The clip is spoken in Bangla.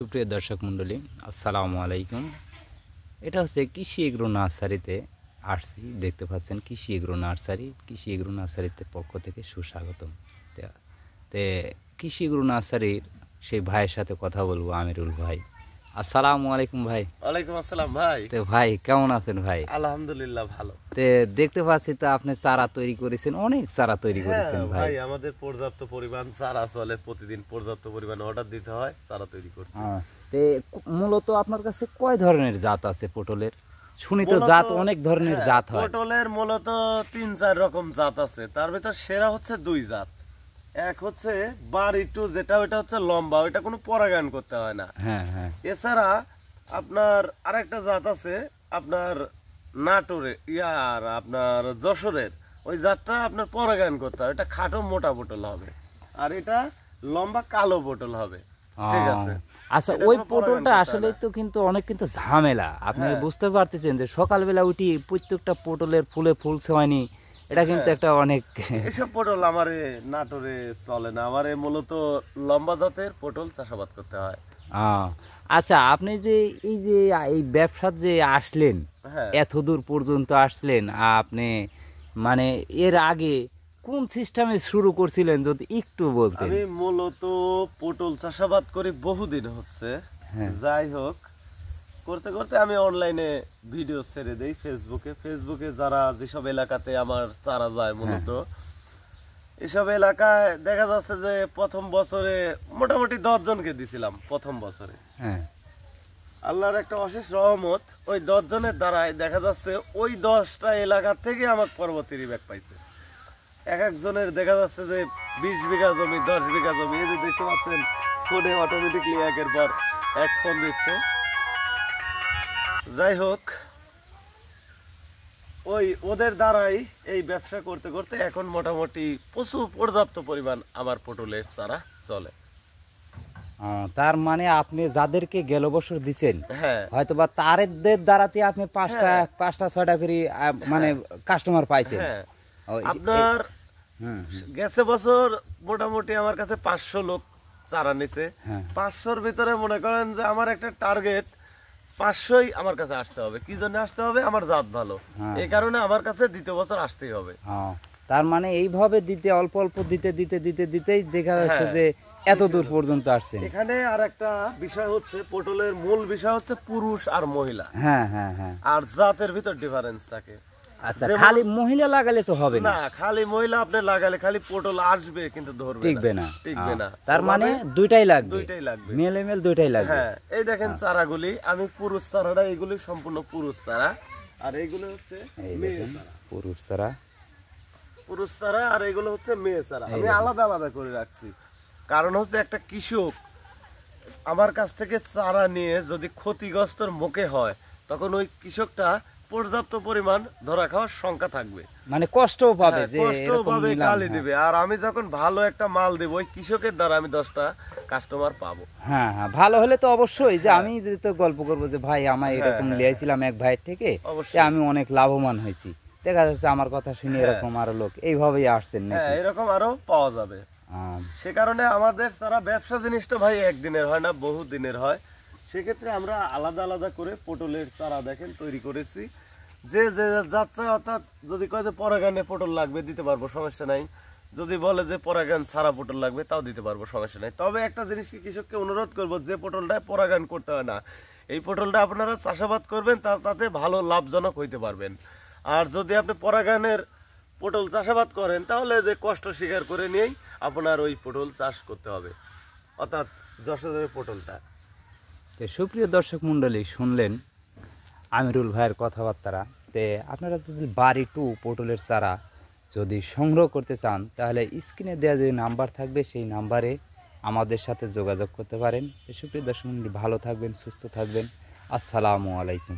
সুপ্রিয় দর্শক মণ্ডলী, আসসালামু আলাইকুম। এটা হচ্ছে কৃষি এগ্রো নার্সারিতে আসছি। দেখতে পাচ্ছেন কৃষি এগ্রো নার্সারি। কৃষি এগ্রো নার্সারিতে পক্ষ থেকে সুস্বাগতম। তে কৃষি এগ্রো নার্সারির সেই ভাইয়ের সাথে কথা বলবো, আমিরুল ভাই। আসসালামু আলাইকুম ভাই। ওয়ালাইকুম আসসালাম ভাই। তো ভাই কেমন আছেন ভাই? আলহামদুলিল্লাহ ভালো। তে দেখতে পাচ্ছি তো আপনি চারা তৈরি করেছেন, অনেক চারা তৈরি করেছেন ভাই। আমাদের পর্যাপ্ত পরিমাণ চারা চলে, প্রতিদিন পর্যাপ্ত পরিমাণ অর্ডার দিতে হয়, চারা তৈরি করছি। তে মূলত আপনার কাছে কয় ধরনের জাত আছে পটলের? শুনি তো জাত অনেক ধরনের জাত হয়। পটলের মূলত ৩-৪ রকম জাত আছে, তার ভিতর সেরা হচ্ছে ২ জাত। এক হচ্ছে বাড়িটু, যেটা ওটা হচ্ছে লম্বা, ওইটা কোনো পরাগায়ন করতে হয় না। হ্যাঁ হ্যাঁ। এছাড়া আপনার আরেকটা জাত আছে আপনার নাটোরে ইয়ার আপনার যশোরের, ওই জাতটা আপনার পরাগায়ন করতে হয়, এটা খাটো মোটা পটল হবে, আর এটা লম্বা কালো পটল হবে। ঠিক আছে। আচ্ছা, ওই পটলটা আসলে তো কিন্তু অনেক ঝামেলা। আপনি বুঝতে পারতেছেন যে সকালবেলা উঠি প্রত্যেকটা পটলের ফুলে ফুলছে হয়নি, এটা কিন্তু একটা অনেক এসব পটল আমার নাটোরে চলে না, আমার মূলত লম্বা জাতের পটল চাষাবাদ করতে হয়। আচ্ছা, আপনি যে এই ব্যবসার যে আসলেন, এত দূর পর্যন্ত আসলেন, আপনি মানে এর আগে কোন সিস্টেমে শুরু করছিলেন যদি একটু বলতেন? আমি মূলত পটল চাষাবাদ করি বহুদিন হচ্ছে। যাই হোক, করতে করতে আমি অনলাইনে ভিডিও ছেড়ে দেই ফেসবুকে যারা যেসব এলাকাতে আমার চারা যায়, মূলত এসব এলাকায় দেখা যাচ্ছে যে প্রথম বছরে মোটামুটি 10 জনকে দিছিলাম প্রথম বছরে। আল্লাহর একটা অশেষ রহমত, ওই 10 জনের দ্বারাই দেখা যাচ্ছে ওই 10টা এলাকা থেকে আমার পরবর্তী রিব্যাক পাইছে। এক একজনের দেখা যাচ্ছে যে 20 বিঘা জমি, 10 বিঘা জমি, এই যে দেখতে পাচ্ছেন ফোনে অটোমেটিকলি একের পর এক ফোন দিচ্ছে। যাই হোক, ওই ওদের দ্বারাই এই ব্যবসা করতে করতে এখন মোটামুটি প্রচুর পর্যাপ্ত পরিমাণ আমার পটলের চারা চলে। তার মানে আপনি যাদেরকে গেল বছর দিচ্ছেন, হয়তো বা তাদের দ্বারাতে আপনি 5টা 6টা করে মানে কাস্টমার পাইছেন। আপনার গেছে বছর মোটামুটি আমার কাছে 500 লোক চারা নিছে। 500-র ভিতরে মনে করেন যে আমার একটা টার্গেট 500ই আমার কাছে আসতে হবে। কি জন্য আসতে হবে? আমার জাত ভালো, এই কারণে আমার কাছে দ্বিতীয় বছর আসতেই হবে। তার মানে এইভাবে দিতে অল্প অল্প দিতে দিতে দিতে দিতেই দেখা যাচ্ছে যে এত দূর পর্যন্ত আসছে। এখানে আর একটা বিষয় হচ্ছে, পটলের মূল বিষয় হচ্ছে পুরুষ আর মহিলা। আর জাতের ভিতর ডিফারেন্স থাকে। আচ্ছা, খালি মহিলা লাগালে তো হবে না। খালি মহিলা আপনি লাগালে খালি পটল আসবে কিন্তু টিকবে না। তার মানে দুইটাই লাগবে, মেল দুইটাই লাগবে। এই দেখেন চারাগুলি, আমি পুরুষ চারাটা, এইগুলি সম্পূর্ণ পুরুষ চারা, আর এইগুলো হচ্ছে পুরুষ চারা আর এইগুলো হচ্ছে মেয়ে চারা। আমি আলাদা আলাদা করে রাখছি, কারণ হচ্ছে একটা কৃষক আমার কাছ থেকে চারা নিয়ে যদি ক্ষতিগ্রস্তর মুখে হয়, তখন ওই কৃষকটা পর্যাপ্ত পরিমাণ ধরা খাওয়ার সংখ্যা থাকবে, মানে কষ্টও পাবে, গালি দিবে। আর আমি যখন ভালো একটা মাল দেব, ওই কৃষকের দ্বারা আমি 10টা কাস্টমার পাবো। ভালো হলে তো অবশ্যই, যে আমি যদি তো গল্প করবো যে ভাই আমার এরকম লিয়েছিলাম এক ভাইয়ের থেকে, আমি অনেক লাভবান হয়েছি, দেখা যাচ্ছে আমার কথা শুনে এরকম আরো লোক এইভাবেই আসছেন, এরকম আরো পাওয়া যাবে। সে কারণে আমাদের সারা ব্যবসা জিনিসটা ভাই একদিনের হয় না, বহু দিনের হয়। সেক্ষেত্রে আমরা আলাদা আলাদা করে পটলের চারা দেখেন তৈরি করেছি। যে যে যাচ্ছে, অর্থাৎ যদি কয় যে পরাগানে পটল লাগবে দিতে পারবো, সমস্যা নাই। যদি বলে যে পরাগান ছাড়া পটল লাগবে, তাও দিতে পারবো, সমস্যা নাই। তবে একটা জিনিস কি কৃষককে অনুরোধ করবো, যে পটলটায় পরাগান করতে হয় না, এই পটলটা আপনারা চাষাবাদ করবেন, তাতে ভালো লাভজনক হইতে পারবেন। আর যদি আপনি পরাগানের পটল চাষাবাদ করেন, তাহলে যে কষ্ট স্বীকার করে নিয়েই আপনার ওই পটল চাষ করতে হবে, অর্থাৎ যশোরের পটলটা। সুপ্রিয় দর্শক মণ্ডলী, শুনলেন আমিরুল ভাইয়ের কথাবার্তা। আপনারা যদি বাড়িটু পটলের চারা যদি সংগ্রহ করতে চান, তাহলে স্ক্রিনে দেওয়া যে নাম্বার থাকবে, সেই নাম্বারে আমাদের সাথে যোগাযোগ করতে পারেন। সুপ্রিয় দর্শক মণ্ডলী, ভালো থাকবেন, সুস্থ থাকবেন। আসসালামু আলাইকুম।